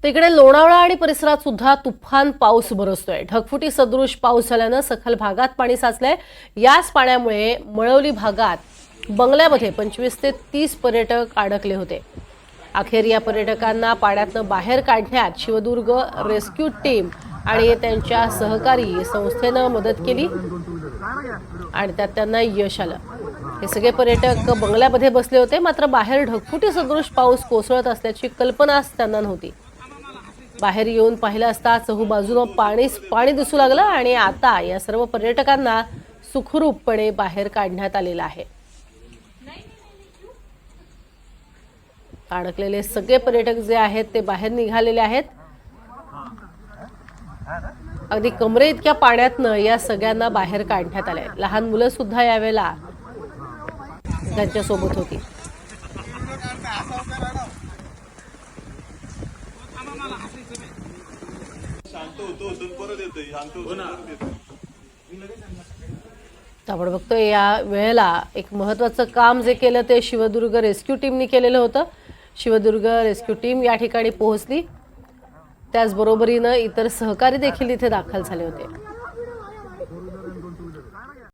तिकडे लोणावळा आणि परिसरात सुद्धा तुफान पाऊस बरसतोय। ढगफुटी सदृश पाऊस झाल्यानं सखल भागात पाणी साचलंय। याच पाण्यामुळे मळवली भागात बंगल्यामध्ये 25 ते 30 पर्यटक अडकले होते। अखेर या पर्यटकांना पाण्यातून बाहेर काढण्यात शिवदुर्ग रेस्क्यू टीम आणि त्यांच्या सहकारी संस्थेनं मदत केली आणि त्यात त्यांना यश आलं। हे सगळे पर्यटक बंगल्यामध्ये बसले होते, मात्र बाहेर ढगफुटी सदृश पाऊस कोसळत असल्याची कल्पनाच त्यांना नव्हती। बाहेर येऊन पाहिलं असता चहूबाजूनं पाणी दिसू लागलं आणि आता या सर्व पर्यटकांना सुखरूपपणे बाहेर काढण्यात आलेलं आहे। अडकलेले सगळे पर्यटक जे आहेत ते बाहेर निघालेले आहेत। अगदी कमरे इतक्या पाण्यातनं या सगळ्यांना बाहेर काढण्यात आलंय। लहान मुलं सुद्धा यावेळेला त्यांच्या सोबत होती। आपण बघतोय या वेळेला एक महत्त्वाचं काम जे केलं ते शिवदुर्ग रेस्क्यू टीमने केलेलं होतं। शिवदुर्ग रेस्क्यू टीम या ठिकाणी पोहोचली, त्याचबरोबरीनं इतर सहकारी देखील इथे दाखल झाले होते।